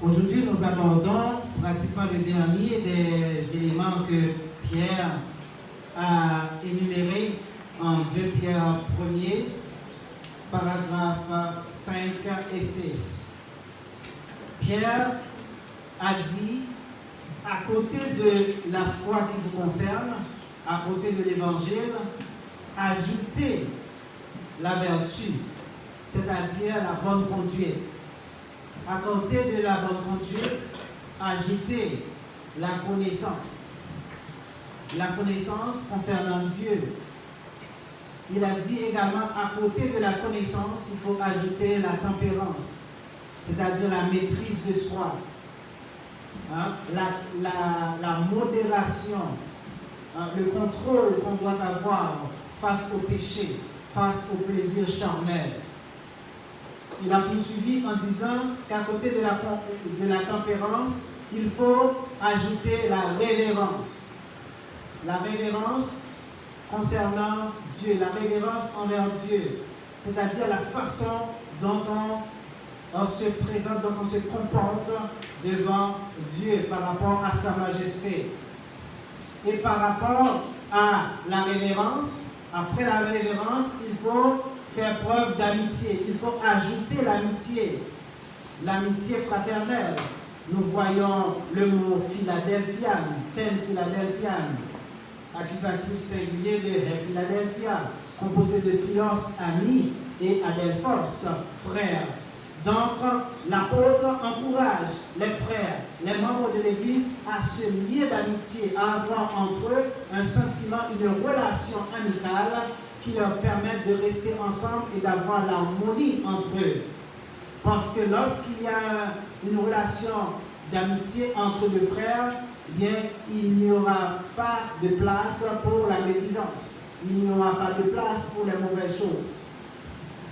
Aujourd'hui, nous abordons pratiquement le dernier des éléments que Pierre a énumérés en 2 Pierre 1er, paragraphes 5 et 6. Pierre a dit, à côté de la foi qui vous concerne, à côté de l'évangile, ajoutez la vertu, c'est-à-dire la bonne conduite. À côté de la bonne conduite, ajoutez la connaissance. La connaissance concernant Dieu. Il a dit également, à côté de la connaissance, il faut ajouter la tempérance, c'est-à-dire la maîtrise de soi, la modération, le contrôle qu'on doit avoir face au péché, face au plaisir charnel. Il a poursuivi en disant qu'à côté de la tempérance, il faut ajouter la révérence. La révérence concernant Dieu, la révérence envers Dieu, c'est-à-dire la façon dont on se présente, dont on se comporte devant Dieu par rapport à sa majesté. Et par rapport à la révérence, après la révérence, il faut faire preuve d'amitié. Il faut ajouter l'amitié fraternelle. Nous voyons le mot Philadelphian, ten Philadelphian, accusatif singulier de Philadelphia, composé de Philos, ami, et Adelphos, frère. Donc, l'apôtre encourage les frères, les membres de l'Église à se lier d'amitié, à avoir entre eux un sentiment, une relation amicale qui leur permettent de rester ensemble et d'avoir l'harmonie entre eux. Parce que lorsqu'il y a une relation d'amitié entre deux frères, bien, il n'y aura pas de place pour la médisance. Il n'y aura pas de place pour les mauvaises choses.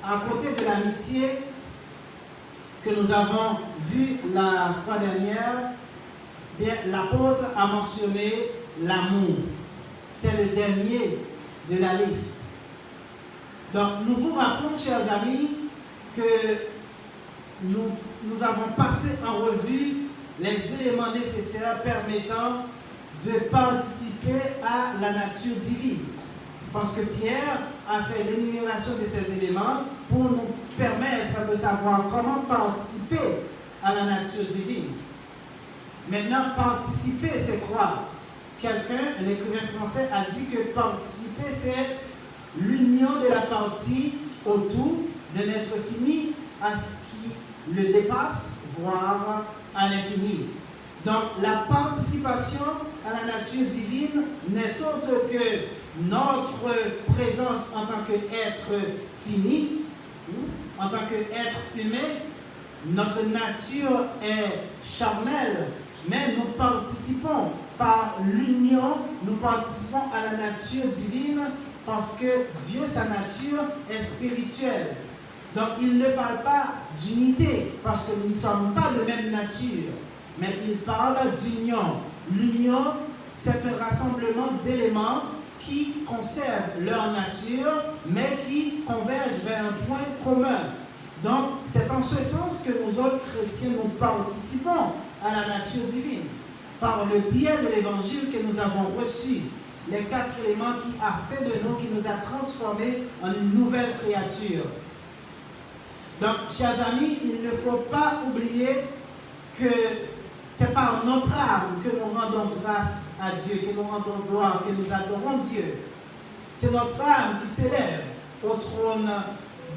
À côté de l'amitié que nous avons vu la fois dernière, bien, l'apôtre a mentionné l'amour. C'est le dernier de la liste. Donc, nous vous rappelons, chers amis, que nous avons passé en revue les éléments nécessaires permettant de participer à la nature divine. Parce que Pierre a fait l'énumération de ces éléments pour nous permettre de savoir comment participer à la nature divine. Maintenant, participer, c'est quoi? Quelqu'un, un écrivain français, a dit que participer, c'est l'union de la partie autour d'un être fini à ce qui le dépasse, voire à l'infini. Donc, la participation à la nature divine n'est autre que notre présence en tant qu'être fini, en tant qu'être humain. Notre nature est charnelle, mais nous participons par l'union, nous participons à la nature divine parce que Dieu, sa nature, est spirituelle. Donc, il ne parle pas d'unité parce que nous ne sommes pas de même nature, mais il parle d'union. L'union, c'est un rassemblement d'éléments qui conservent leur nature, mais qui convergent vers un point commun. Donc, c'est en ce sens que nous autres chrétiens, nous participons à la nature divine, par le biais de l'évangile que nous avons reçu, les 4 éléments qui a fait de nous, qui nous a transformés en une nouvelle créature. Donc, chers amis, il ne faut pas oublier que c'est par notre âme que nous rendons grâce à Dieu, que nous rendons gloire, que nous adorons Dieu. C'est notre âme qui s'élève au trône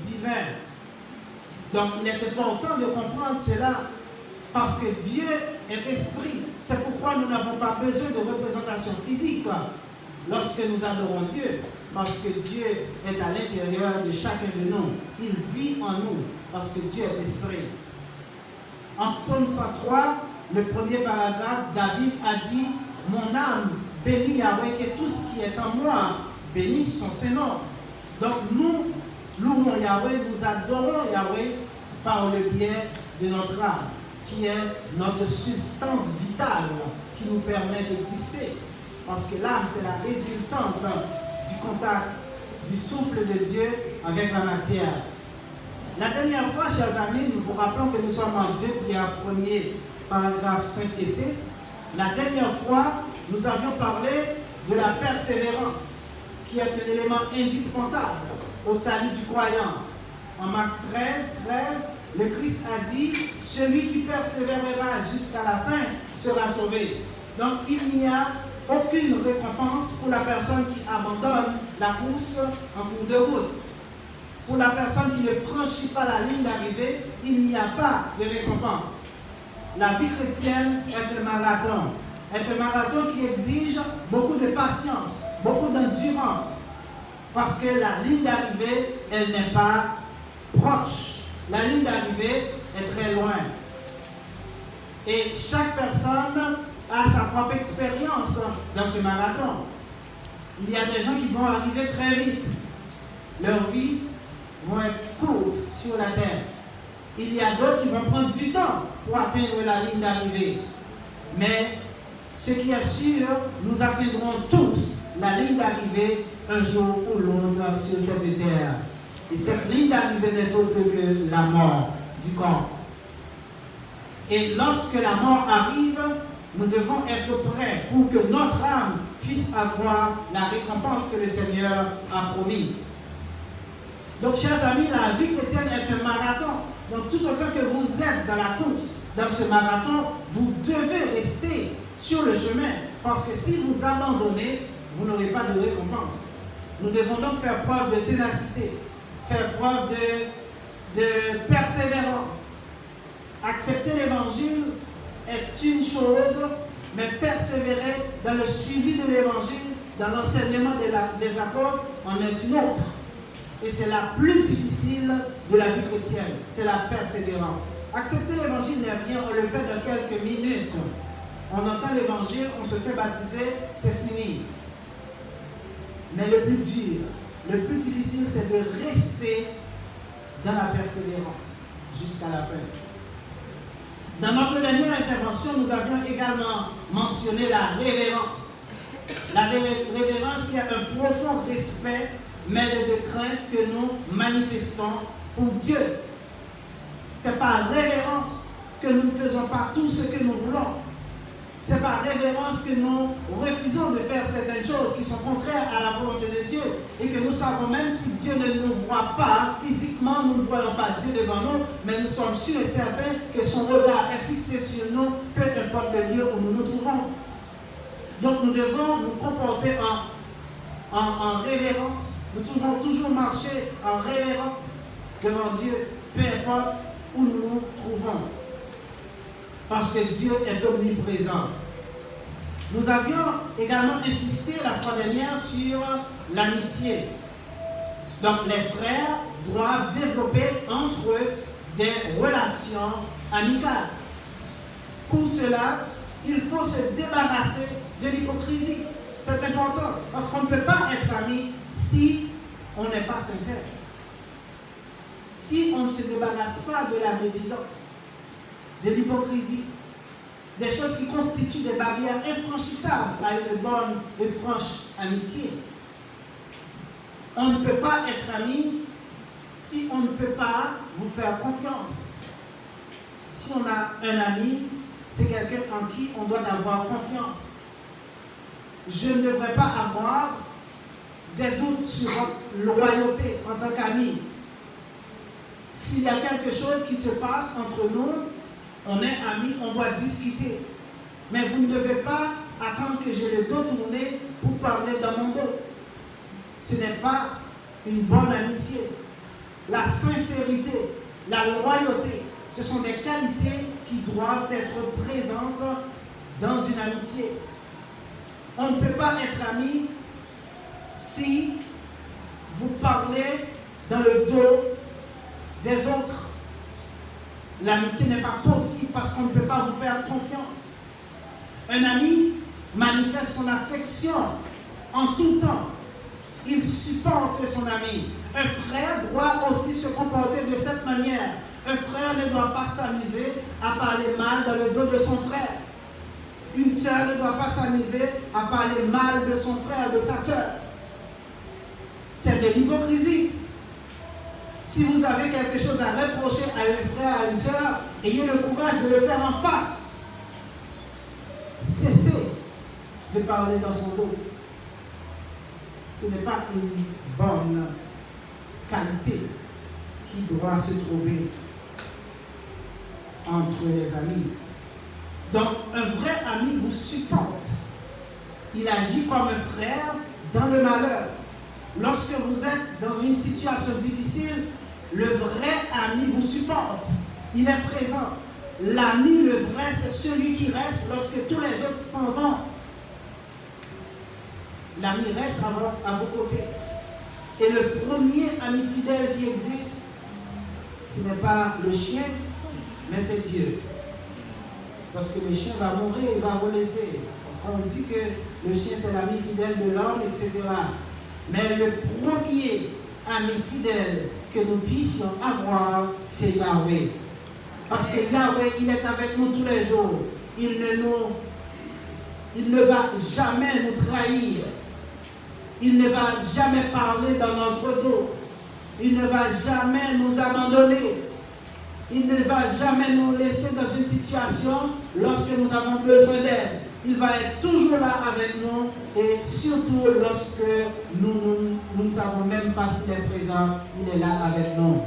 divin. Donc, il est important de comprendre cela parce que Dieu est esprit. C'est pourquoi nous n'avons pas besoin de représentation physique lorsque nous adorons Dieu. Parce que Dieu est à l'intérieur de chacun de nous. Il vit en nous parce que Dieu est esprit. En Psaume 103, le premier paragraphe, David a dit « Mon âme bénit Yahweh, que tout ce qui est en moi bénisse son Saint-Nom. » Donc nous louons Yahweh, nous adorons Yahweh par le biais de notre âme, qui est notre substance vitale qui nous permet d'exister. Parce que l'âme, c'est la résultante du contact du souffle de Dieu avec la matière. La dernière fois, chers amis, nous vous rappelons que nous sommes en 2 Pierre 1er, paragraphes 5 et 6. La dernière fois, nous avions parlé de la persévérance, qui est un élément indispensable au salut du croyant. En Marc 13, le Christ a dit, « Celui qui persévérera jusqu'à la fin sera sauvé. » Donc, il n'y a aucune récompense pour la personne qui abandonne la course en cours de route. Pour la personne qui ne franchit pas la ligne d'arrivée, il n'y a pas de récompense. La vie chrétienne est un marathon. Est un marathon qui exige beaucoup de patience, beaucoup d'endurance. Parce que la ligne d'arrivée, elle n'est pas proche. La ligne d'arrivée est très loin. Et chaque personne a sa propre expérience dans ce marathon. Il y a des gens qui vont arriver très vite. Leur vie vont être courtes sur la terre. Il y a d'autres qui vont prendre du temps pour atteindre la ligne d'arrivée. Mais ce qui est sûr, nous atteindrons tous la ligne d'arrivée un jour ou l'autre sur cette terre. Et cette ligne d'arrivée n'est autre que la mort du corps. Et lorsque la mort arrive, nous devons être prêts pour que notre âme puisse avoir la récompense que le Seigneur a promise. Donc, chers amis, la vie chrétienne est un marathon. Donc, tout autant que vous êtes dans la course, dans ce marathon, vous devez rester sur le chemin. Parce que si vous abandonnez, vous n'aurez pas de récompense. Nous devons donc faire preuve de ténacité, faire preuve de persévérance. Accepter l'évangile est une chose, mais persévérer dans le suivi de l'évangile, dans l'enseignement des apôtres, en est une autre. Et c'est la plus difficile de la vie chrétienne, c'est la persévérance. Accepter l'évangile n'est rien, on le fait dans quelques minutes. On entend l'évangile, on se fait baptiser, c'est fini. Mais le plus dur, le plus difficile, c'est de rester dans la persévérance jusqu'à la fin. Dans notre dernière intervention, nous avions également mentionné la révérence. La révérence qui a un profond respect, mais de crainte que nous manifestons pour Dieu. C'est par révérence que nous ne faisons pas tout ce que nous voulons. C'est par révérence que nous refusons de faire certaines choses qui sont contraires à la volonté de Dieu. Et que nous savons, même si Dieu ne nous voit pas physiquement, nous ne voyons pas Dieu devant nous, mais nous sommes sûrs et certains que son regard est fixé sur nous, peu importe le lieu où nous nous trouvons. Donc nous devons nous comporter en révérence. Nous devons toujours marcher en révérence devant Dieu, peu importe où nous nous trouvons. Parce que Dieu est omniprésent. Nous avions également insisté la fois dernière sur l'amitié. Donc les frères doivent développer entre eux des relations amicales. Pour cela, il faut se débarrasser de l'hypocrisie. C'est important parce qu'on ne peut pas être ami si on n'est pas sincère. Si on ne se débarrasse pas de la médisance, de l'hypocrisie, des choses qui constituent des barrières infranchissables à une bonne et franche amitié. On ne peut pas être ami si on ne peut pas vous faire confiance. Si on a un ami, c'est quelqu'un en qui on doit avoir confiance. Je ne devrais pas avoir des doutes sur votre loyauté en tant qu'ami. S'il y a quelque chose qui se passe entre nous, on est amis, on doit discuter. Mais vous ne devez pas attendre que j'ai le dos tourné pour parler dans mon dos. Ce n'est pas une bonne amitié. La sincérité, la loyauté, ce sont des qualités qui doivent être présentes dans une amitié. On ne peut pas être ami si vous parlez dans le dos des autres. L'amitié n'est pas possible parce qu'on ne peut pas vous faire confiance. Un ami manifeste son affection en tout temps. Il supporte son ami. Un frère doit aussi se comporter de cette manière. Un frère ne doit pas s'amuser à parler mal dans le dos de son frère. Une sœur ne doit pas s'amuser à parler mal de son frère, de sa sœur. C'est de l'hypocrisie. Si vous avez quelque chose à reprocher à un frère, à une soeur, ayez le courage de le faire en face. Cessez de parler dans son dos. Ce n'est pas une bonne qualité qui doit se trouver entre les amis. Donc, un vrai ami vous supporte. Il agit comme un frère dans le malheur. Lorsque vous êtes dans une situation difficile, le vrai ami vous supporte. Il est présent. L'ami, le vrai, c'est celui qui reste lorsque tous les autres s'en vont. L'ami reste à vos côtés. Et le premier ami fidèle qui existe, ce n'est pas le chien, mais c'est Dieu. Parce que le chien va mourir, il va vous laisser. Parce qu'on dit que le chien c'est l'ami fidèle de l'homme, etc. Mais le premier ami fidèle que nous puissions avoir, c'est Yahweh. Parce que Yahweh, il est avec nous tous les jours. Il ne va jamais nous trahir. Il ne va jamais parler dans notre dos. Il ne va jamais nous abandonner. Il ne va jamais nous laisser dans une situation lorsque nous avons besoin d'aide. Il va être toujours là avec nous et surtout lorsque nous ne savons même pas s'il est présent, il est là avec nous.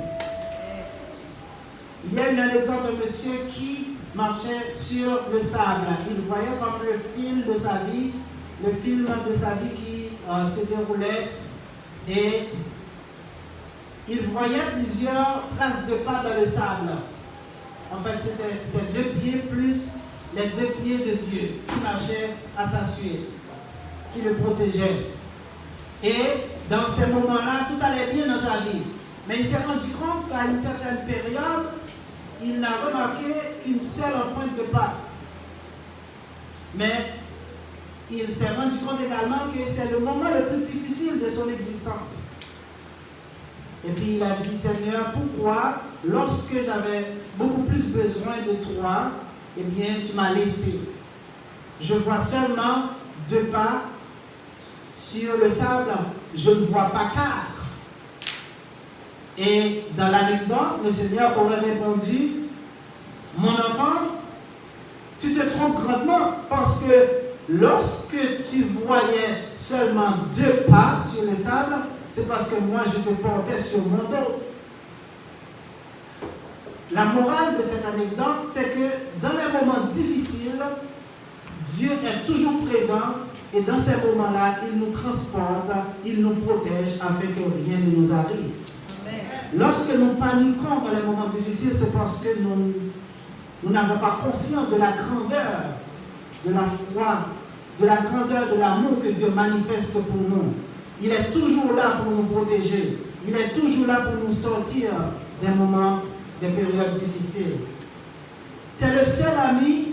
Il y a une anecdote d'un monsieur qui marchait sur le sable. Il voyait comme le film de sa vie qui se déroulait et il voyait plusieurs traces de pas dans le sable. En fait, c'était ses 2 pieds plus les 2 pieds de Dieu qui marchaient à sa suite, qui le protégeaient. Et dans ces moments-là, tout allait bien dans sa vie. Mais il s'est rendu compte qu'à une certaine période, il n'a remarqué qu'une seule empreinte de pas. Mais il s'est rendu compte également que c'est le moment le plus difficile de son existence. Et puis il a dit, Seigneur, pourquoi, lorsque j'avais beaucoup plus besoin de toi, eh bien, tu m'as laissé. Je vois seulement 2 pas sur le sable, je ne vois pas 4. Et dans l'anecdote, le Seigneur aurait répondu, mon enfant, tu te trompes grandement parce que lorsque tu voyais seulement 2 pas sur le sable, c'est parce que moi je te portais sur mon dos. La morale de cette anecdote, c'est que dans les moments difficiles, Dieu est toujours présent et dans ces moments-là, il nous transporte, il nous protège afin que rien ne nous arrive. Amen. Lorsque nous paniquons dans les moments difficiles, c'est parce que nous n'avons pas conscience de la grandeur, de la foi, de la grandeur de l'amour que Dieu manifeste pour nous. Il est toujours là pour nous protéger. Il est toujours là pour nous sortir des moments, des périodes difficiles. C'est le seul ami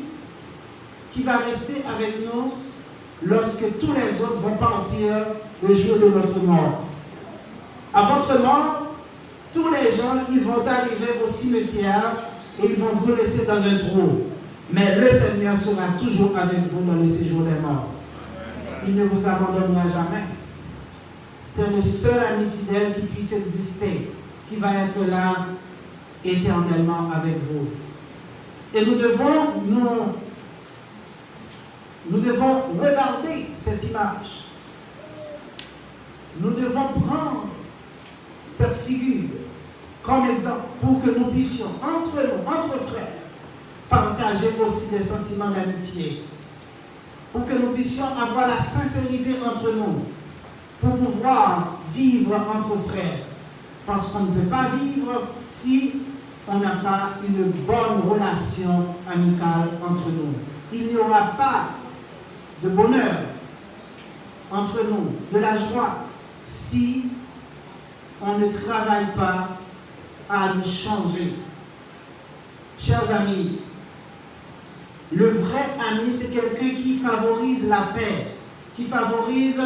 qui va rester avec nous lorsque tous les autres vont partir le jour de notre mort. À votre mort, tous les gens, ils vont arriver au cimetière et ils vont vous laisser dans un trou. Mais le Seigneur sera toujours avec vous dans le séjour des morts. Il ne vous abandonnera jamais. C'est le seul ami fidèle qui puisse exister, qui va être là éternellement avec vous. Et nous devons regarder cette image. Nous devons prendre cette figure comme exemple pour que nous puissions, entre frères, partager aussi des sentiments d'amitié. Pour que nous puissions avoir la sincérité entre nous. Pour pouvoir vivre entre frères. Parce qu'on ne peut pas vivre si on n'a pas une bonne relation amicale entre nous. Il n'y aura pas de bonheur entre nous, de la joie, si on ne travaille pas à nous changer. Chers amis, le vrai ami, c'est quelqu'un qui favorise la paix, qui favorise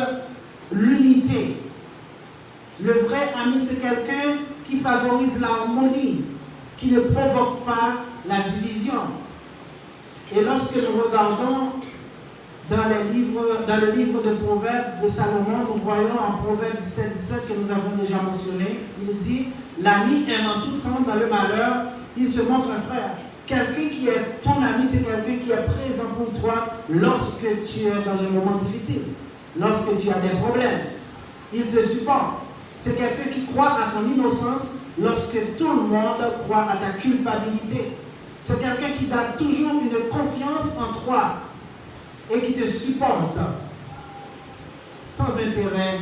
l'unité. Le vrai ami, c'est quelqu'un qui favorise l'harmonie, qui ne provoque pas la division. Et lorsque nous regardons dans le livre de Proverbes de Salomon, nous voyons en Proverbe 17, 17 que nous avons déjà mentionné, il dit L'ami aime en tout temps dans le malheur, il se montre un frère. Quelqu'un qui est ton ami, c'est quelqu'un qui est présent pour toi lorsque tu es dans un moment difficile, lorsque tu as des problèmes. Il te supporte. C'est quelqu'un qui croit à ton innocence lorsque tout le monde croit à ta culpabilité. C'est quelqu'un qui donne toujours une confiance en toi et qui te supporte sans intérêt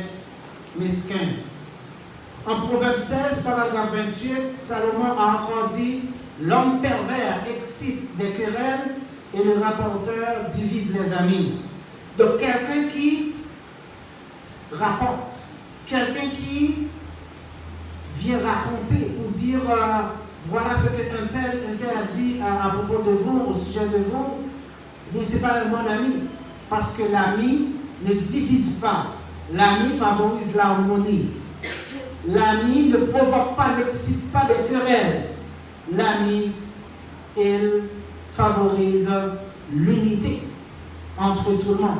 mesquin. En Proverbe 16, paragraphe 28, Salomon a encore dit: l'homme pervers excite des querelles et le rapporteur divise les amis. Donc quelqu'un qui rapporte, quelqu'un qui vient raconter ou dire voilà ce que un tel a dit à propos de vous, au sujet de vous, mais ce n'est pas un bon ami. Parce que l'ami ne divise pas. L'ami favorise l'harmonie. L'ami ne provoque pas, n'excite pas des querelles. L'ami, il favorise l'unité entre tout le monde.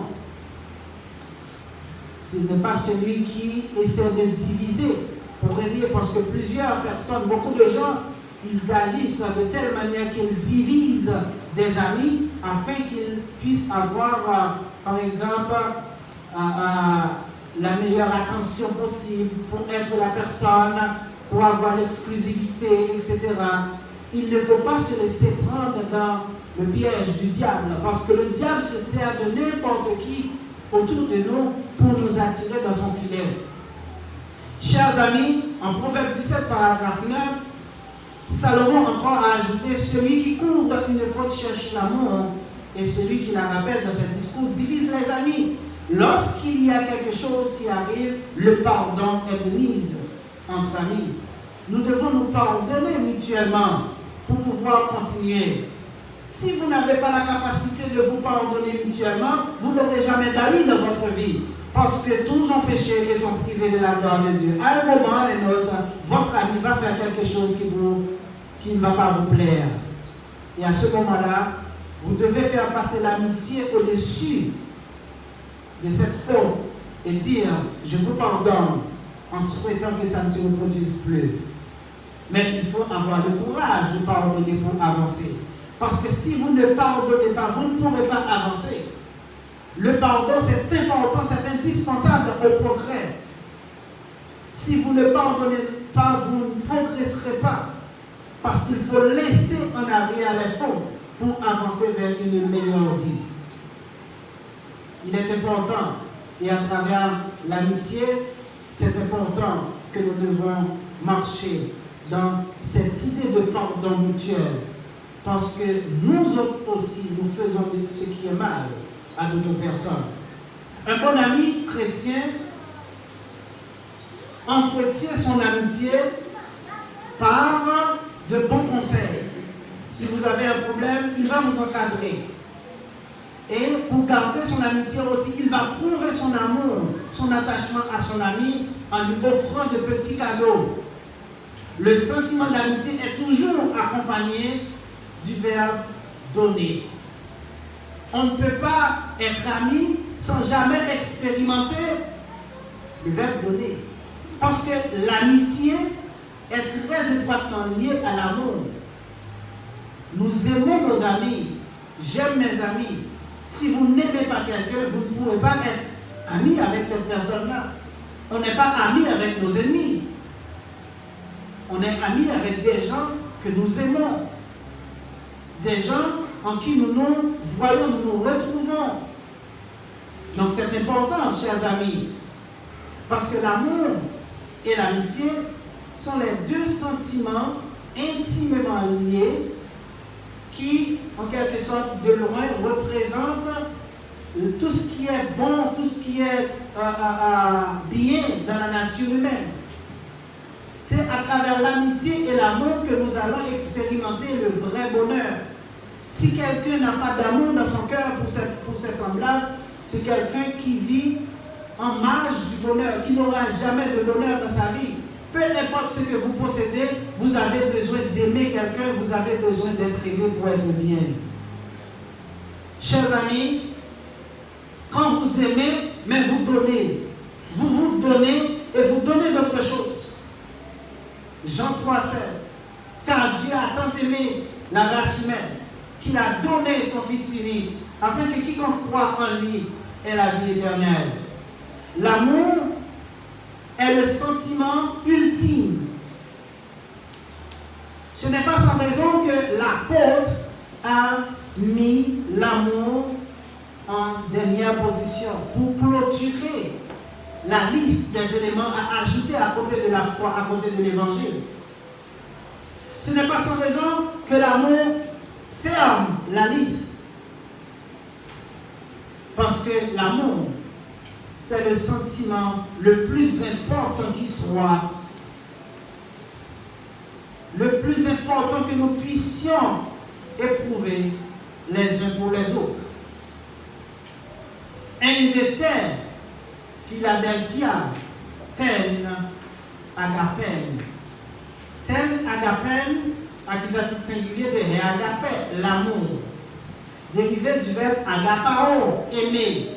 Ce n'est pas celui qui essaie de diviser pour régner, parce que plusieurs personnes, beaucoup de gens, ils agissent de telle manière qu'ils divisent des amis afin qu'ils puissent avoir, par exemple, la meilleure attention possible pour être la personne, pour avoir l'exclusivité, etc. Il ne faut pas se laisser prendre dans le piège du diable, parce que le diable se sert de n'importe qui autour de nous pour nous attirer dans son filet. Chers amis, en Proverbe 17, paragraphe 9, Salomon encore a ajouté: celui qui couvre une faute cherche l'amour, et celui qui la rappelle dans ses discours divise les amis. Lorsqu'il y a quelque chose qui arrive, le pardon est de mise entre amis. Nous devons nous pardonner mutuellement pour pouvoir continuer. Si vous n'avez pas la capacité de vous pardonner mutuellement, vous n'aurez jamais d'amis dans votre vie. Parce que tous ont péché et sont privés de la gloire de Dieu. À un moment ou à un autre, votre ami va faire quelque chose qui ne va pas vous plaire. Et à ce moment-là, vous devez faire passer l'amitié au-dessus de cette faute et dire: je vous pardonne, en souhaitant que ça ne se reproduise plus. Mais il faut avoir le courage de pardonner pour avancer. Parce que si vous ne pardonnez pas, vous ne pourrez pas avancer. Le pardon, c'est important, c'est indispensable au progrès. Si vous ne pardonnez pas, vous ne progresserez pas. Parce qu'il faut laisser en arrière les fautes pour avancer vers une meilleure vie. Il est important, et à travers l'amitié, c'est important que nous devons marcher dans cette idée de pardon mutuel. Parce que nous autres aussi, nous faisons ce qui est mal à d'autres personnes. Un bon ami chrétien entretient son amitié par de bons conseils. Si vous avez un problème, il va vous encadrer. Et pour garder son amitié aussi, il va prouver son amour, son attachement à son ami en lui offrant de petits cadeaux. Le sentiment de l'amitié est toujours accompagné du verbe donner. On ne peut pas être ami sans jamais expérimenter le verbe donner. Parce que l'amitié est très étroitement liée à l'amour. Nous aimons nos amis. J'aime mes amis. Si vous n'aimez pas quelqu'un, vous ne pourrez pas être ami avec cette personne-là. On n'est pas ami avec nos ennemis. On est ami avec des gens que nous aimons. Des gens en qui nous nous voyons, nous nous retrouvons. Donc c'est important, chers amis, parce que l'amour et l'amitié sont les deux sentiments intimement liés qui, en quelque sorte, de loin, représentent tout ce qui est bon, tout ce qui est bien dans la nature humaine. C'est à travers l'amitié et l'amour que nous allons expérimenter le vrai bonheur. Si quelqu'un n'a pas d'amour dans son cœur pour ses semblables, c'est quelqu'un qui vit en marge du bonheur, qui n'aura jamais de bonheur dans sa vie. Peu importe ce que vous possédez, vous avez besoin d'aimer quelqu'un, vous avez besoin d'être aimé pour être bien. Chers amis, quand vous aimez, mais vous donnez. Vous vous donnez et vous donnez d'autres choses. Jean 3,16. Car Dieu a tant aimé la race humaine qu'il a donné son Fils unique, afin que quiconque croit en lui ait la vie éternelle. L'amour est le sentiment ultime. Ce n'est pas sans raison que l'apôtre a mis l'amour en dernière position pour clôturer la liste des éléments à ajouter à côté de la foi, à côté de l'évangile. Ce n'est pas sans raison que l'amour ferme la liste. Parce que l'amour, c'est le sentiment le plus important qui soit, le plus important que nous puissions éprouver les uns pour les autres. Endete Philadelphia ten agapen. Ten agapen, accusatif singulier de agapé, l'amour, dérivé du verbe agapao, aimer.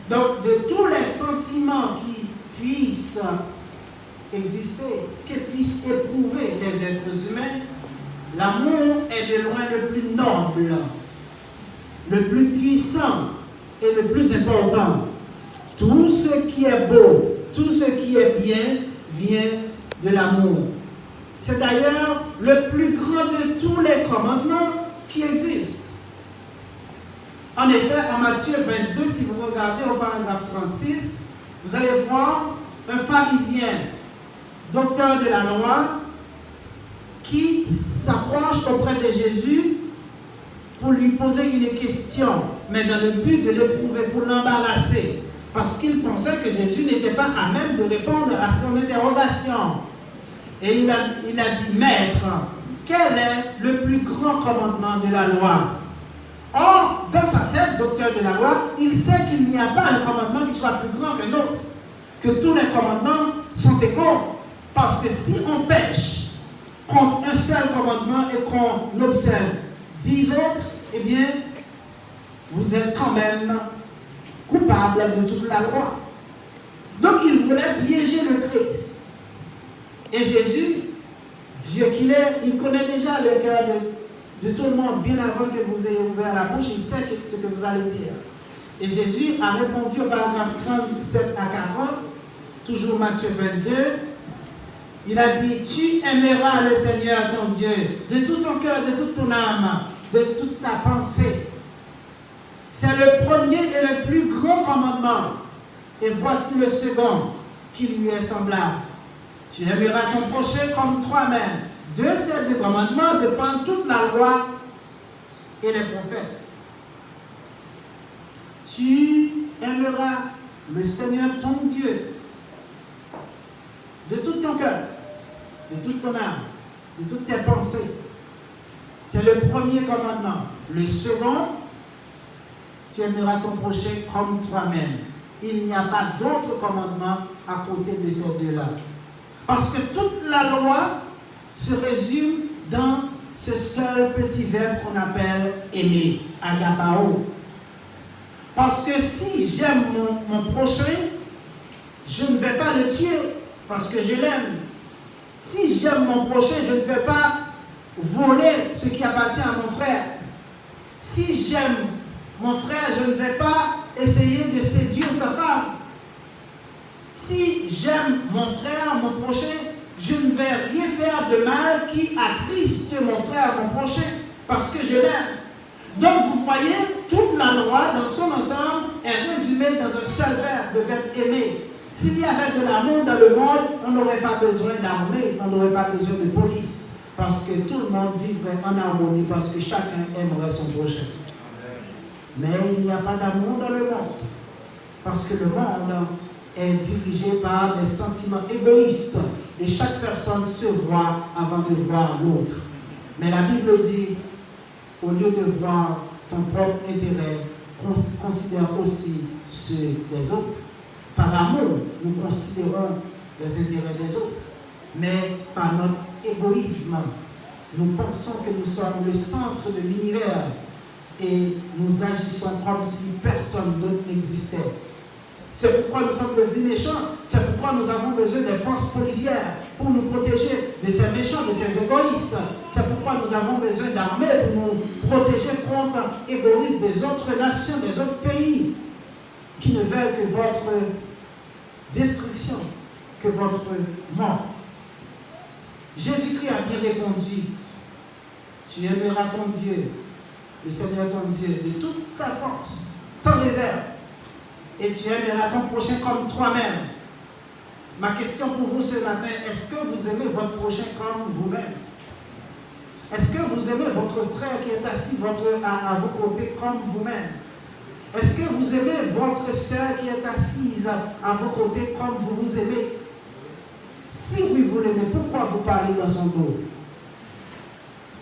Donc, de tous les sentiments qui puissent exister, qui puissent éprouver les êtres humains, l'amour est de loin le plus noble, le plus puissant et le plus important. Tout ce qui est beau, tout ce qui est bien, vient de l'amour. C'est d'ailleurs le plus grand de tous les commandements qui existent. En effet, en Matthieu 22, si vous regardez au paragraphe 36, vous allez voir un pharisien, docteur de la loi, qui s'approche auprès de Jésus pour lui poser une question, mais dans le but de l'éprouver, pour l'embarrasser, parce qu'il pensait que Jésus n'était pas à même de répondre à son interrogation. Et il a dit, Maître, quel est le plus grand commandement de la loi? Or, dans sa tête, docteur de la loi, il sait qu'il n'y a pas un commandement qui soit plus grand qu'un autre, que tous les commandements sont égaux. Parce que si on pêche contre un seul commandement et qu'on observe 10 autres, eh bien, vous êtes quand même coupable de toute la loi. Donc, il voulait piéger le Christ. Et Jésus, Dieu qu'il est, il connaît déjà le cœur de tout le monde, bien avant que vous ayez ouvert la bouche, il sait ce que vous allez dire. Et Jésus a répondu au paragraphe 37 à 40, toujours Matthieu 22, il a dit, tu aimeras le Seigneur ton Dieu de tout ton cœur, de toute ton âme, de toute ta pensée. C'est le premier et le plus grand commandement. Et voici le second qui lui est semblable. Tu aimeras ton prochain comme toi-même. De ces deux commandements dépendent toute la loi et les prophètes. Tu aimeras le Seigneur ton Dieu de tout ton cœur, de toute ton âme, de toutes tes pensées. C'est le premier commandement. Le second, tu aimeras ton prochain comme toi-même. Il n'y a pas d'autre commandement à côté de ces deux-là. Parce que toute la loi se résume dans ce seul petit verbe qu'on appelle aimer, agapao. Parce que si j'aime mon prochain, je ne vais pas le tuer parce que je l'aime. Si j'aime mon prochain, je ne vais pas voler ce qui appartient à mon frère. Si j'aime mon frère, je ne vais pas essayer de séduire sa femme. Si j'aime mon frère, mon prochain, je ne vais rien faire de mal qui attriste mon frère, mon prochain, parce que je l'aime. Donc vous voyez, toute la loi dans son ensemble est résumée dans un seul verbe, le verbe aimer. S'il y avait de l'amour dans le monde, on n'aurait pas besoin d'armée, on n'aurait pas besoin de police, parce que tout le monde vivrait en harmonie, parce que chacun aimerait son prochain. Mais il n'y a pas d'amour dans le monde, parce que le monde est dirigé par des sentiments égoïstes et chaque personne se voit avant de voir l'autre. Mais la Bible dit, au lieu de voir ton propre intérêt, considère aussi ceux des autres. Par amour, nous considérons les intérêts des autres. Mais par notre égoïsme, nous pensons que nous sommes le centre de l'univers et nous agissons comme si personne d'autre n'existait. C'est pourquoi nous sommes devenus méchants. C'est pourquoi nous avons besoin des forces policières pour nous protéger de ces méchants, de ces égoïstes. C'est pourquoi nous avons besoin d'armées pour nous protéger contre l'égoïsme des autres nations, des autres pays qui ne veulent que votre destruction, que votre mort. Jésus-Christ a bien répondu, tu aimeras ton Dieu, le Seigneur ton Dieu, de toute ta force, sans réserve, et tu aimeras ton prochain comme toi-même. Ma question pour vous ce matin, est-ce que vous aimez votre prochain comme vous-même? Est-ce que vous aimez votre frère qui est assis à vos côtés comme vous-même? Est-ce que vous aimez votre soeur qui est assise à vos côtés comme vous vous aimez? Si oui, vous l'aimez, pourquoi vous parlez dans son dos?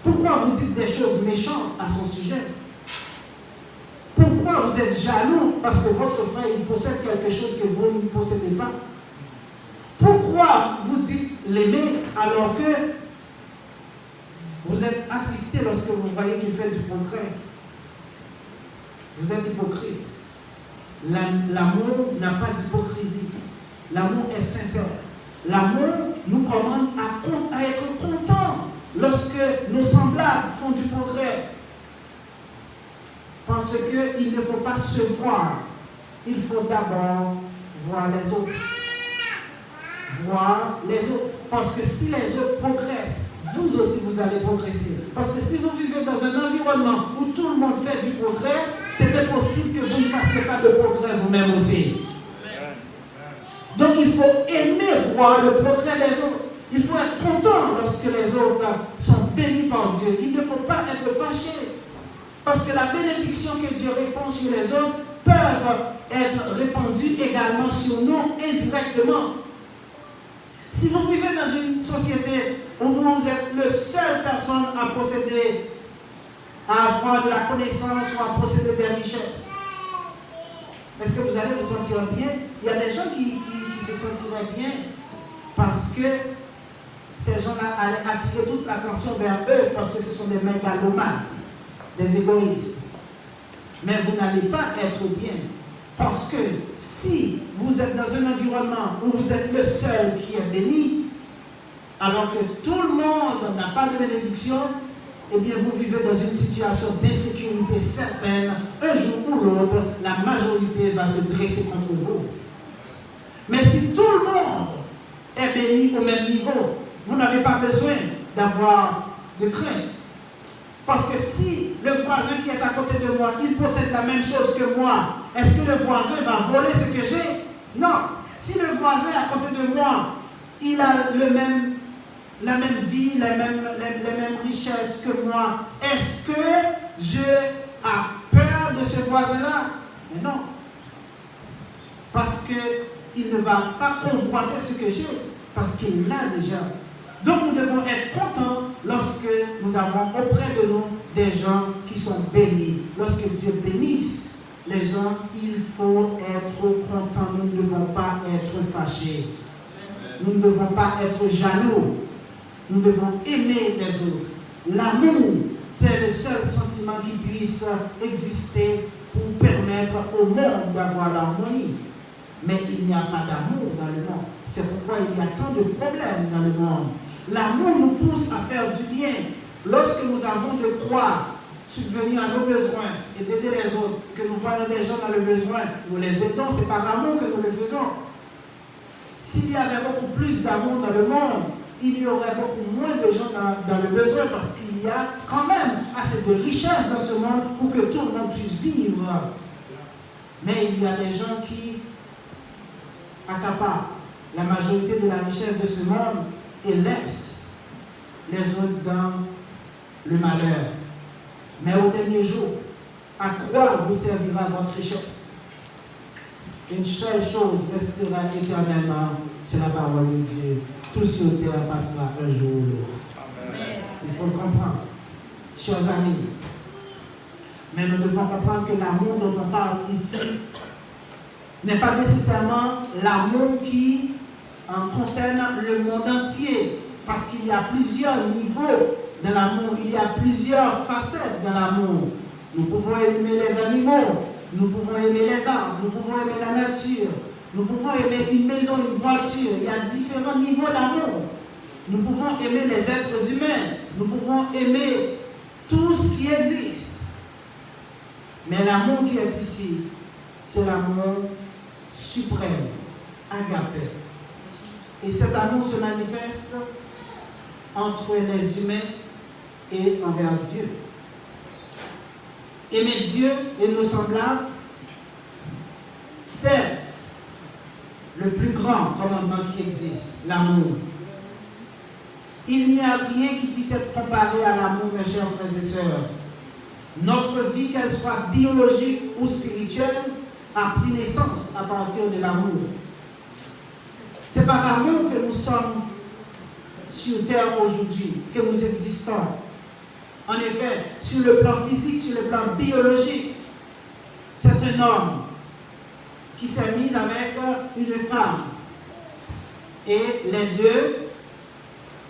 Pourquoi vous dites des choses méchantes à son sujet? Pourquoi vous êtes jaloux parce que votre frère il possède quelque chose que vous ne possédez pas? Pourquoi vous dites l'aimer alors que vous êtes attristé lorsque vous voyez qu'il fait du progrès? Vous êtes hypocrite. L'amour n'a pas d'hypocrisie. L'amour est sincère. L'amour nous commande à être contents lorsque nos semblables font du progrès. Parce qu'il ne faut pas se voir. Il faut d'abord voir les autres. Voir les autres. Parce que si les autres progressent, vous aussi vous allez progresser. Parce que si vous vivez dans un environnement où tout le monde fait du progrès, c'est impossible que vous ne fassiez pas de progrès vous-même aussi. Donc il faut aimer voir le progrès des autres. Il faut être content lorsque les autres sont bénis par Dieu. Il ne faut pas être fâché. Parce que la bénédiction que Dieu répand sur les autres peuvent être répandues également sur nous indirectement. Si vous vivez dans une société où vous êtes la seule personne à posséder, à avoir de la connaissance ou à posséder des richesses, est-ce que vous allez vous sentir bien? Il y a des gens qui se sentiraient bien parce que ces gens-là allaient attirer toute l'attention vers eux parce que ce sont des mégalomanes, des égoïstes. Mais vous n'allez pas être bien. Parce que si vous êtes dans un environnement où vous êtes le seul qui est béni, alors que tout le monde n'a pas de bénédiction, eh bien vous vivez dans une situation d'insécurité certaine. Un jour ou l'autre, la majorité va se dresser contre vous. Mais si tout le monde est béni au même niveau, vous n'avez pas besoin d'avoir de crainte. Parce que si le voisin qui est à côté de moi, il possède la même chose que moi, est-ce que le voisin va voler ce que j'ai? Non. Si le voisin à côté de moi, il a la même vie, les mêmes richesses que moi, est-ce que je ai peur de ce voisin-là? Mais non. Parce qu'il ne va pas convoiter ce que j'ai, parce qu'il l'a déjà. Donc nous devons être contents lorsque nous avons auprès de nous des gens qui sont bénis. Lorsque Dieu bénisse les gens, il faut être content. Nous ne devons pas être fâchés. Nous ne devons pas être jaloux. Nous devons aimer les autres. L'amour, c'est le seul sentiment qui puisse exister pour permettre au monde d'avoir l'harmonie. Mais il n'y a pas d'amour dans le monde. C'est pourquoi il y a tant de problèmes dans le monde. L'amour nous pousse à faire du bien. Lorsque nous avons de quoi subvenir à nos besoins et d'aider les autres, que nous voyons des gens dans le besoin, nous les aidons, c'est par amour que nous le faisons. S'il y avait beaucoup plus d'amour dans le monde, il y aurait beaucoup moins de gens dans le besoin parce qu'il y a quand même assez de richesse dans ce monde pour que tout le monde puisse vivre. Mais il y a des gens qui accaparent la majorité de la richesse de ce monde et laissent les autres dans le malheur. Mais au dernier jour, à quoi vous servira votre richesse? Une seule chose restera éternellement, c'est la parole de Dieu. Tout sur terre passera un jour ou l'autre. Il faut le comprendre. Chers amis, mais nous devons comprendre que l'amour dont on parle ici n'est pas nécessairement l'amour qui concerne le monde entier, parce qu'il y a plusieurs niveaux dans l'amour, il y a plusieurs facettes dans l'amour. Nous pouvons aimer les animaux, nous pouvons aimer les arbres, nous pouvons aimer la nature, nous pouvons aimer une maison, une voiture. Il y a différents niveaux d'amour. Nous pouvons aimer les êtres humains, nous pouvons aimer tout ce qui existe. Mais l'amour qui est ici, c'est l'amour suprême, agapé. Et cet amour se manifeste entre les humains et envers Dieu. Aimer Dieu et nos semblables, c'est le plus grand commandement qui existe, l'amour. Il n'y a rien qui puisse être comparé à l'amour, mes chers frères et sœurs. Notre vie, qu'elle soit biologique ou spirituelle, a pris naissance à partir de l'amour. C'est par amour que nous sommes sur terre aujourd'hui, que nous existons. En effet, sur le plan physique, sur le plan biologique, c'est un homme qui s'est mis avec une femme. Et les deux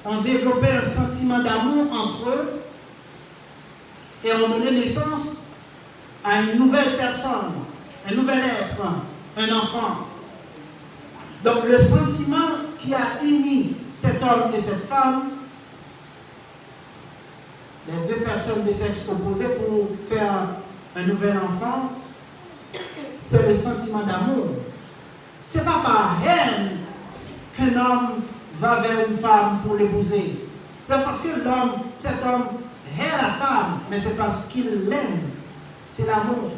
ont développé un sentiment d'amour entre eux et ont donné naissance à une nouvelle personne, un nouvel être, un enfant. Donc le sentiment qui a uni cet homme et cette femme, les deux personnes de sexe opposé pour faire un nouvel enfant, c'est le sentiment d'amour. Ce n'est pas par haine qu'un homme va vers une femme pour l'épouser. C'est parce que cet homme hait la femme, mais c'est parce qu'il l'aime. C'est l'amour.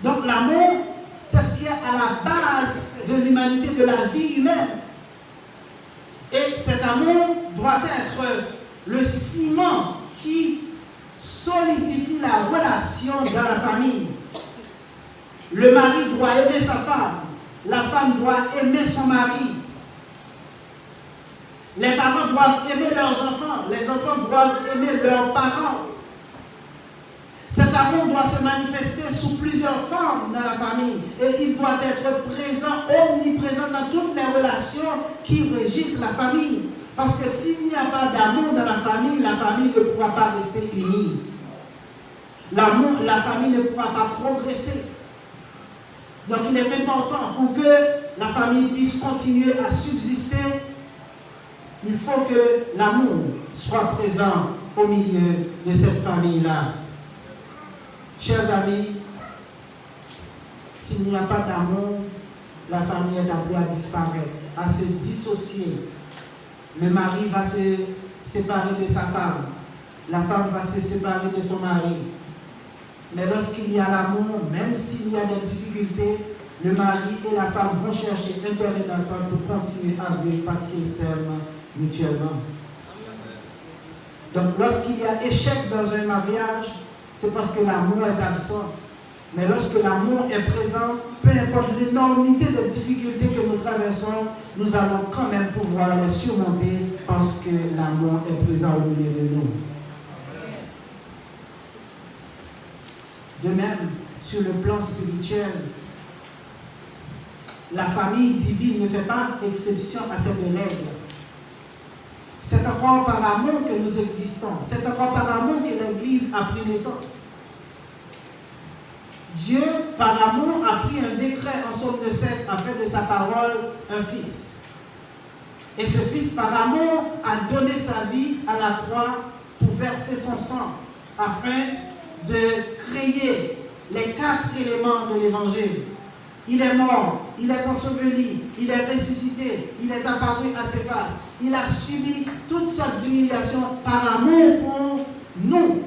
Donc l'amour, c'est ce qui est à la base de l'humanité, de la vie humaine. Et cet amour doit être le ciment qui solidifie la relation dans la famille. Le mari doit aimer sa femme. La femme doit aimer son mari. Les parents doivent aimer leurs enfants. Les enfants doivent aimer leurs parents. Cet amour doit se manifester sous plusieurs formes dans la famille. Et il doit être présent, omniprésent dans toutes les relations qui régissent la famille. Parce que s'il n'y a pas d'amour dans la famille ne pourra pas rester unie. L'amour, la famille ne pourra pas progresser. Donc il est important pour que la famille puisse continuer à subsister. Il faut que l'amour soit présent au milieu de cette famille-là. Chers amis, s'il n'y a pas d'amour, la famille est appelée à disparaître, à se dissocier. Le mari va se séparer de sa femme. La femme va se séparer de son mari. Mais lorsqu'il y a l'amour, même s'il y a des difficultés, le mari et la femme vont chercher un terrain d'entente pour continuer à vivre parce qu'ils s'aiment mutuellement. Donc lorsqu'il y a échec dans un mariage, c'est parce que l'amour est absent. Mais lorsque l'amour est présent, peu importe l'énormité des difficultés que nous traversons, nous allons quand même pouvoir les surmonter parce que l'amour est présent au milieu de nous. De même, sur le plan spirituel, la famille divine ne fait pas exception à cette règle. C'est encore par amour que nous existons. C'est encore par amour que l'Église a pris naissance. Dieu, par amour, a pris un décret en Psaume 7 a fait de sa parole un fils. Et ce fils, par amour, a donné sa vie à la croix pour verser son sang, afin de créer les 4 éléments de l'Évangile. Il est mort, il est enseveli, il est ressuscité, il est apparu à ses faces. Il a subi toutes sortes d'humiliations par amour pour nous.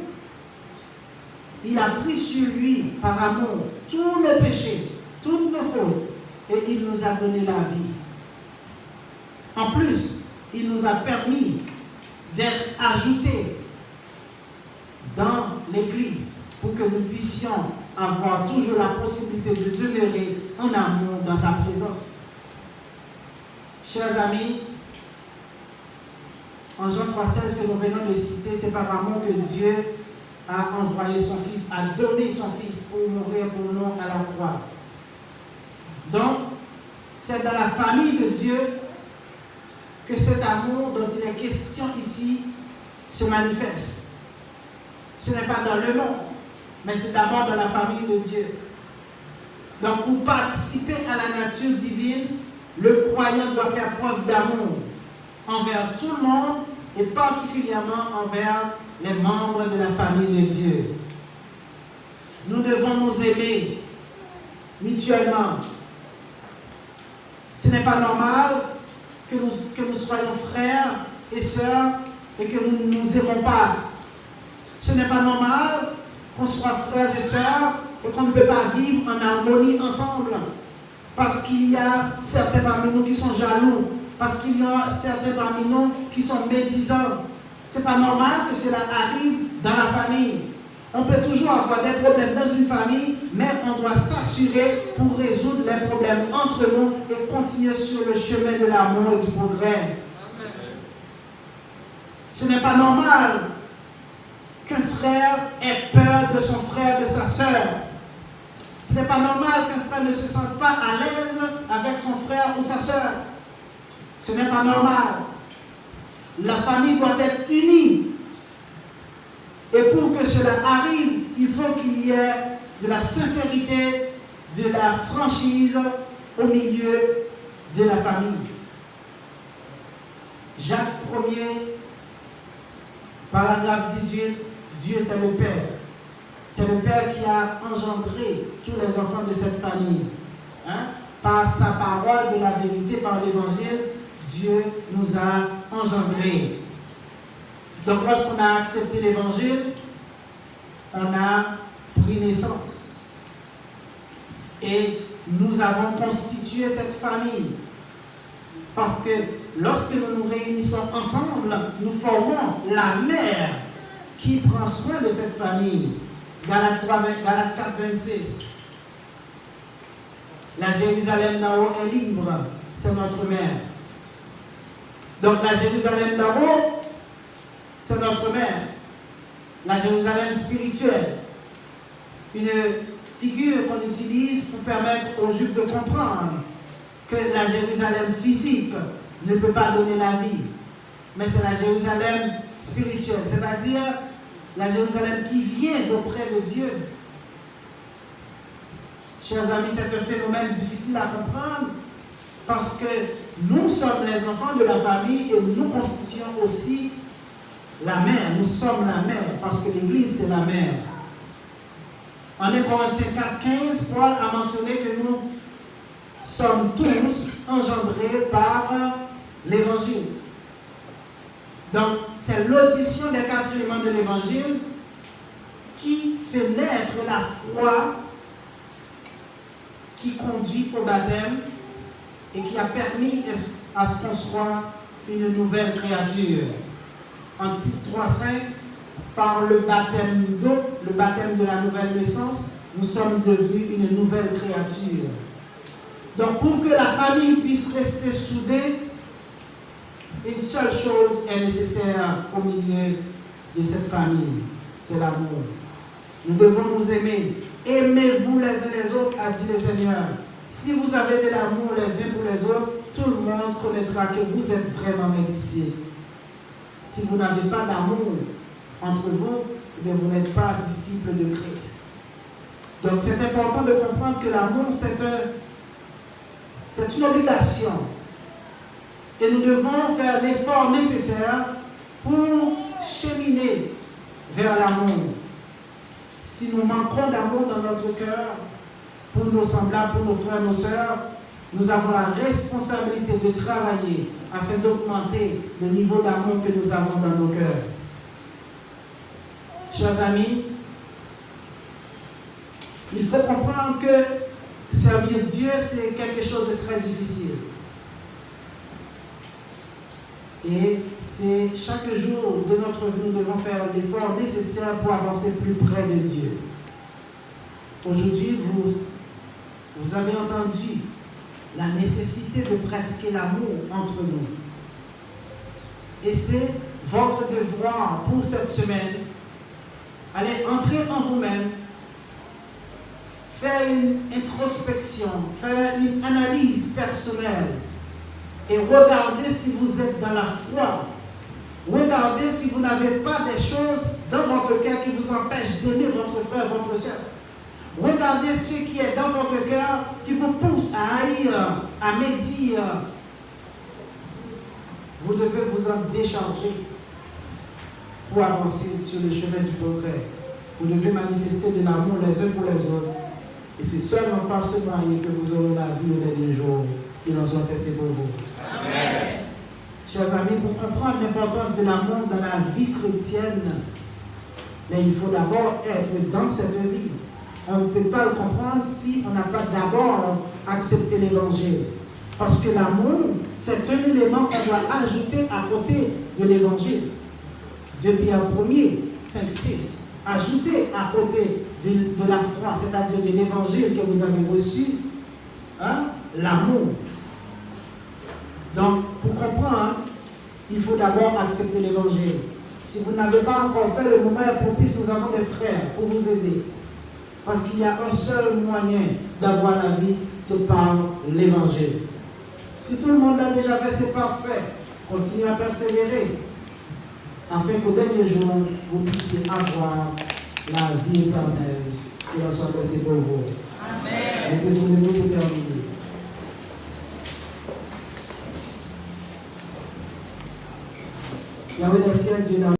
Il a pris sur lui, par amour, tous nos péchés, toutes nos fautes, et il nous a donné la vie. En plus, il nous a permis d'être ajoutés dans l'Église pour que nous puissions avoir toujours la possibilité de demeurer en amour dans sa présence. Chers amis, en Jean 3,16 que nous venons de citer, c'est par amour que Dieu a envoyé son Fils, a donné son Fils pour mourir pour nous à la croix. Donc, c'est dans la famille de Dieu que cet amour dont il est question ici se manifeste. Ce n'est pas dans le monde. mais c'est d'abord dans la famille de Dieu. Donc, pour participer à la nature divine, le croyant doit faire preuve d'amour envers tout le monde et particulièrement envers les membres de la famille de Dieu. Nous devons nous aimer mutuellement. Ce n'est pas normal que nous soyons frères et sœurs et que nous ne nous aimons pas. Ce n'est pas normal qu'on soit frères et sœurs et qu'on ne peut pas vivre en harmonie ensemble. Parce qu'il y a certains parmi nous qui sont jaloux. Parce qu'il y a certains parmi nous qui sont médisants. Ce n'est pas normal que cela arrive dans la famille. On peut toujours avoir des problèmes dans une famille, mais on doit s'assurer pour résoudre les problèmes entre nous et continuer sur le chemin de l'amour et du progrès. Ce n'est pas normal qu'un frère ait peur de son frère, de sa sœur. Ce n'est pas normal qu'un frère ne se sente pas à l'aise avec son frère ou sa sœur. Ce n'est pas normal. La famille doit être unie. Et pour que cela arrive, il faut qu'il y ait de la sincérité, de la franchise au milieu de la famille. Jacques 1er, paragraphe 18, Dieu c'est le Père. C'est le Père qui a engendré tous les enfants de cette famille. Par sa parole de la vérité, par l'évangile, Dieu nous a engendrés. Donc lorsqu'on a accepté l'évangile, on a pris naissance. Et nous avons constitué cette famille. Parce que lorsque nous nous réunissons ensemble, nous formons la mère qui prend soin de cette famille. Galates 4, 26. La Jérusalem d'en haut est libre, c'est notre mère. Donc la Jérusalem d'en haut, c'est notre mère. La Jérusalem spirituelle, une figure qu'on utilise pour permettre aux Juifs de comprendre que la Jérusalem physique ne peut pas donner la vie, mais c'est la Jérusalem spirituelle, c'est-à-dire la Jérusalem qui vient d'auprès de Dieu. Chers amis, c'est un phénomène difficile à comprendre parce que nous sommes les enfants de la famille et nous constituons aussi la mère. Nous sommes la mère parce que l'Église c'est la mère. En 1 Corinthiens 4, 15, Paul a mentionné que nous sommes tous engendrés par l'Évangile. Donc, c'est l'audition des 4 éléments de l'Évangile qui fait naître la foi qui conduit au baptême et qui a permis à ce qu'on soit une nouvelle créature. En Tite 3,5, par le baptême d'eau, le baptême de la nouvelle naissance, nous sommes devenus une nouvelle créature. Donc, pour que la famille puisse rester soudée, une seule chose est nécessaire au milieu de cette famille, c'est l'amour. Nous devons nous aimer. Aimez-vous les uns les autres, a dit le Seigneur. Si vous avez de l'amour les uns pour les autres, tout le monde connaîtra que vous êtes vraiment mes disciples. Si vous n'avez pas d'amour entre vous, vous n'êtes pas disciples de Christ. Donc c'est important de comprendre que l'amour, c'est une obligation. Et nous devons faire l'effort nécessaire pour cheminer vers l'amour. Si nous manquons d'amour dans notre cœur, pour nos semblables, pour nos frères, nos sœurs, nous avons la responsabilité de travailler afin d'augmenter le niveau d'amour que nous avons dans nos cœurs. Chers amis, il faut comprendre que servir Dieu, c'est quelque chose de très difficile. Et c'est chaque jour de notre vie, nous devons faire l'effort nécessaire pour avancer plus près de Dieu. Aujourd'hui, vous avez entendu la nécessité de pratiquer l'amour entre nous. Et c'est votre devoir pour cette semaine. Allez entrer en vous-même, faire une introspection, faire une analyse personnelle et regardez si vous êtes dans la foi Regardez si vous n'avez pas des choses dans votre cœur qui vous empêchent d'aimer votre frère, votre soeur. Regardez ce qui est dans votre cœur qui vous pousse à haïr, à médire. Vous devez vous en décharger pour avancer sur le chemin du progrès. Vous devez manifester de l'amour les uns pour les autres. Et c'est seulement par ce moyen que vous aurez la vie au dernier jour. Qu'il en soit ainsi pour vous. Amen. Chers amis, pour comprendre l'importance de l'amour dans la vie chrétienne, mais il faut d'abord être dans cette vie. On ne peut pas le comprendre si on n'a pas d'abord accepté l'évangile. Parce que l'amour, c'est un élément qu'on doit ajouter à côté de l'évangile. 2 Pierre 1er, 5, 6. Ajouter à côté de la foi, c'est-à-dire de l'évangile que vous avez reçu, hein, l'amour. Donc, pour comprendre, il faut d'abord accepter l'évangile. Si vous n'avez pas encore fait, le moment est propice, nous avons des frères pour vous aider. Parce qu'il y a un seul moyen d'avoir la vie, c'est par l'évangile. Si tout le monde l'a déjà fait, c'est parfait. Continuez à persévérer, afin qu'au dernier jour, vous puissiez avoir la vie éternelle. Qu'il en soit ainsi pour vous. Amen. Mettez-vous pour terminer. Yahweh des cieux, Dieu